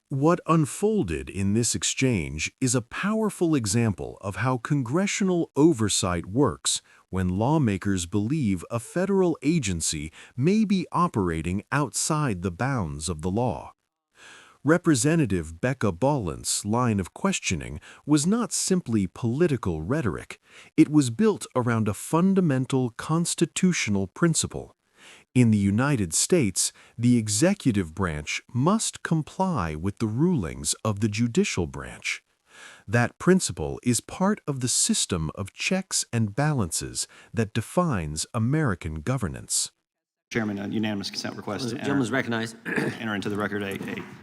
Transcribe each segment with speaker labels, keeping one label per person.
Speaker 1: What unfolded in this exchange is a powerful example of how congressional oversight works when lawmakers believe a federal agency may be operating outside the bounds of the law. Representative Becca Balint's line of questioning was not simply political rhetoric. It was built around a fundamental constitutional principle. In the United States, the executive branch must comply with the rulings of the judicial branch. That principle is part of the system of checks and balances that defines American governance.
Speaker 2: Chairman, a unanimous consent request
Speaker 3: The gentleman is recognized.
Speaker 2: enter into the record a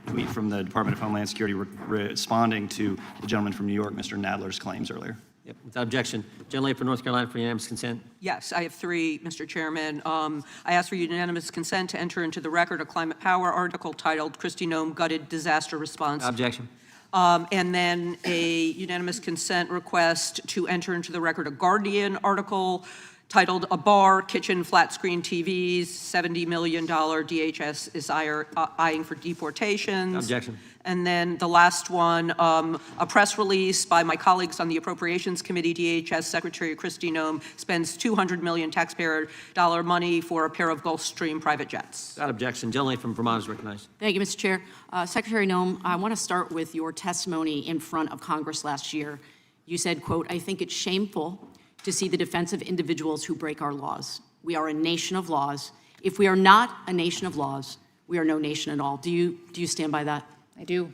Speaker 2: tweet from the Department of Homeland Security responding to the gentleman from New York, Mr. Nadler's claims earlier.
Speaker 3: Yep, without objection. Gentlelady from North Carolina for unanimous consent.
Speaker 4: Yes, I have three, Mr. Chairman. I ask for unanimous consent to enter into the record a climate power article titled Kristi Noem Gutted Disaster Response.
Speaker 3: Objection.
Speaker 4: And then a unanimous consent request to enter into the record a Guardian article titled A Bar, Kitchen, Flat Screen TVs, $70 million DHS is eyeing for deportations.
Speaker 3: Objection.
Speaker 4: And then the last one, a press release by my colleagues on the Appropriations Committee. DHS Secretary Kristi Noem spends $200 million taxpayer dollar money for a pair of Gulfstream private jets.
Speaker 3: Without objection. Gentlelady from Vermont is recognized.
Speaker 5: Thank you, Mr. Chair. Secretary Noem, I want to start with your testimony in front of Congress last year. You said, quote, "I think it's shameful to see the defense of individuals who break our laws. We are a nation of laws. If we are not a nation of laws, we are no nation at all." Do you stand by that?
Speaker 6: I do.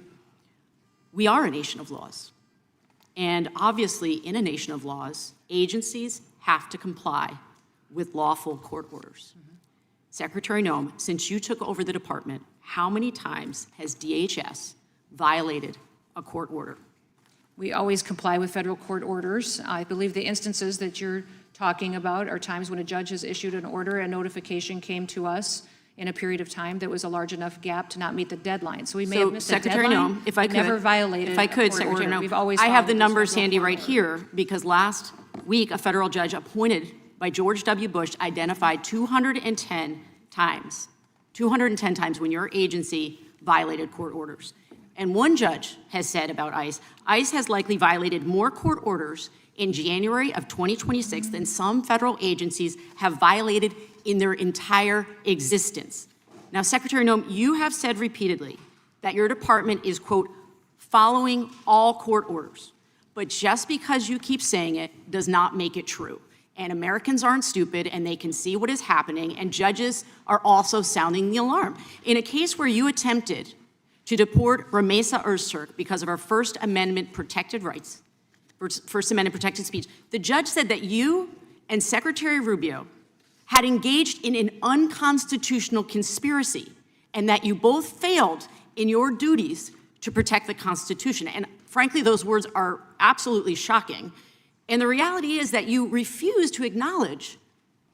Speaker 5: We are a nation of laws. And obviously, in a nation of laws, agencies have to comply with lawful court orders. Secretary Noem, since you took over the department, how many times has DHS violated a court order?
Speaker 6: We always comply with federal court orders. I believe the instances that you're talking about are times when a judge has issued an order, a notification came to us in a period of time that was a large enough gap to not meet the deadline. So we may have missed the
Speaker 5: Secretary
Speaker 6: deadline.
Speaker 5: Noem, if I could,
Speaker 6: never violated
Speaker 5: if I could,
Speaker 6: a court
Speaker 5: Secretary
Speaker 6: order.
Speaker 5: Noem,
Speaker 6: We've always
Speaker 5: I have the
Speaker 6: followed
Speaker 5: numbers
Speaker 6: federal
Speaker 5: handy
Speaker 6: court
Speaker 5: right
Speaker 6: order.
Speaker 5: here because last week a federal judge appointed by George W. Bush identified 210 times when your agency violated court orders. And one judge has said about ICE has likely violated more court orders in January of 2026 than some federal agencies have violated in their entire existence. Now, Secretary Noem, you have said repeatedly that your department is, quote, following all court orders. But just because you keep saying it does not make it true. And Americans aren't stupid, and they can see what is happening, and judges are also sounding the alarm. In a case where you attempted to deport Ramesa Öztürk because of our First Amendment protected rights, First Amendment protected speech, the judge said that you and Secretary Rubio had engaged in an unconstitutional conspiracy and that you both failed in your duties to protect the Constitution. And frankly, those words are absolutely shocking. And the reality is that you refuse to acknowledge,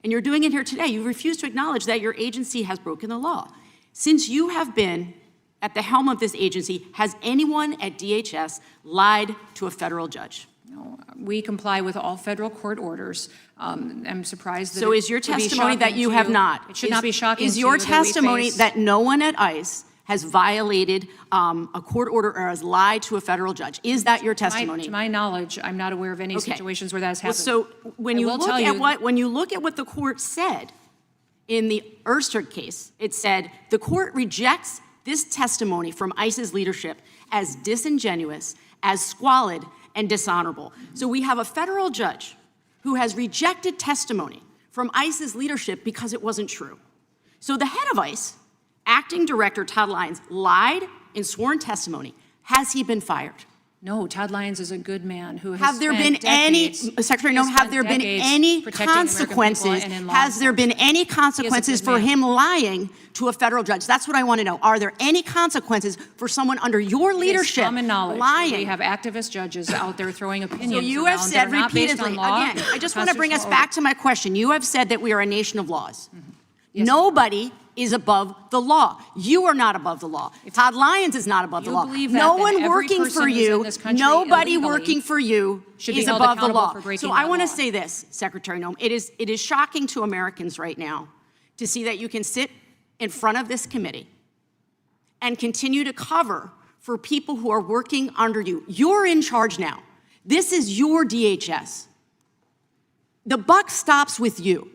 Speaker 5: and you're doing it here today, you refuse to acknowledge that your agency has broken the law. Since you have been at the helm of this agency, has anyone at DHS lied to a federal judge?
Speaker 6: No, we comply with all federal court orders. I'm surprised that
Speaker 5: So is your testimony that you have not?
Speaker 6: It should not be shocking
Speaker 5: Is
Speaker 6: to
Speaker 5: your
Speaker 6: you that we
Speaker 5: testimony
Speaker 6: face-
Speaker 5: that no one at ICE has violated a court order or has lied to a federal judge? Is that your testimony?
Speaker 6: To my knowledge, I'm not aware of any
Speaker 5: Okay.
Speaker 6: situations where that has
Speaker 5: Well,
Speaker 6: happened.
Speaker 5: so when
Speaker 6: I
Speaker 5: you
Speaker 6: will
Speaker 5: look
Speaker 6: tell
Speaker 5: at
Speaker 6: you-
Speaker 5: what the court said in the Öztürk case, it said the court rejects this testimony from ICE's leadership as disingenuous, as squalid, and dishonorable. So we have a federal judge who has rejected testimony from ICE's leadership because it wasn't true. So the head of ICE, Acting Director Todd Lyons, lied in sworn testimony. Has he been fired?
Speaker 6: No, Todd Lyons is a good man who has
Speaker 5: Have there been
Speaker 6: spent
Speaker 5: any,
Speaker 6: decades-
Speaker 5: Secretary
Speaker 6: he has
Speaker 5: Noem, have
Speaker 6: spent
Speaker 5: there been
Speaker 6: decades
Speaker 5: any
Speaker 6: protecting the American people
Speaker 5: consequences?
Speaker 6: and in law
Speaker 5: Has there been
Speaker 6: enforcement.
Speaker 5: any
Speaker 6: He is a
Speaker 5: consequences
Speaker 6: good
Speaker 5: for
Speaker 6: man.
Speaker 5: him lying to a federal judge? That's what I want to know. Are there any consequences for someone under your
Speaker 6: It is
Speaker 5: leadership
Speaker 6: common knowledge that
Speaker 5: lying?
Speaker 6: we have activist judges out there throwing opinions
Speaker 5: So you
Speaker 6: around
Speaker 5: have
Speaker 6: that
Speaker 5: said
Speaker 6: are not based on
Speaker 5: repeatedly,
Speaker 6: law,
Speaker 5: again, I just want to bring us
Speaker 6: constitutional
Speaker 5: back to my question. You have said that we are a nation of laws.
Speaker 6: Yes.
Speaker 5: Nobody is above the law. You are not above the law. Todd Lyons is not above the
Speaker 6: you
Speaker 5: law.
Speaker 6: believe that,
Speaker 5: No
Speaker 6: then
Speaker 5: one
Speaker 6: every
Speaker 5: working
Speaker 6: person
Speaker 5: for
Speaker 6: who's
Speaker 5: you,
Speaker 6: in this country
Speaker 5: nobody
Speaker 6: illegally
Speaker 5: working for you
Speaker 6: should be
Speaker 5: is
Speaker 6: held
Speaker 5: above the
Speaker 6: accountable
Speaker 5: law.
Speaker 6: for breaking
Speaker 5: So I
Speaker 6: that
Speaker 5: want to
Speaker 6: law.
Speaker 5: say this, Secretary Noem. It is shocking to Americans right now to see that you can sit in front of this committee and continue to cover for people who are working under you. You're in charge now. This is your DHS. The buck stops with you.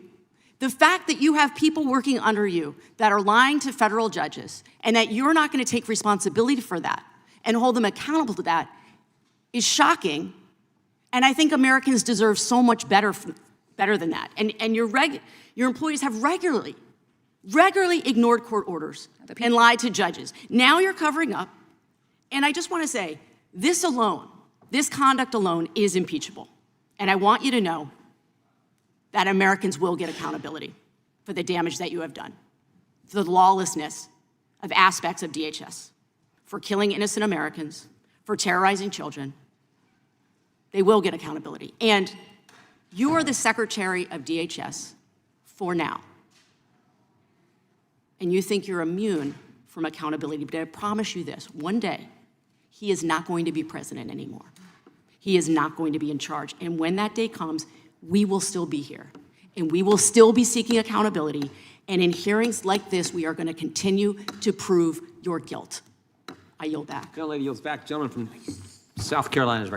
Speaker 5: The fact that you have people working under you that are lying to federal judges and that you're not going to take responsibility for that and hold them accountable to that is shocking. And I think Americans deserve so much better than that. And your employees have regularly ignored court orders and lied to judges. Now you're covering up. And I just want to say, this conduct alone is impeachable. And I want you to know that Americans will get accountability for the damage that you have done, for the lawlessness of aspects of DHS, for killing innocent Americans, for terrorizing children. They will get accountability. And you are the Secretary of DHS for now. And you think you're immune from accountability, but I promise you this, one day, he is not going to be president anymore. He is not going to be in charge. And when that day comes, we will still be here. And we will still be seeking accountability. And in hearings like this, we are going to continue to prove your guilt. I yield back.
Speaker 3: Gentlelady yields back. Gentleman from South Carolina is recognized.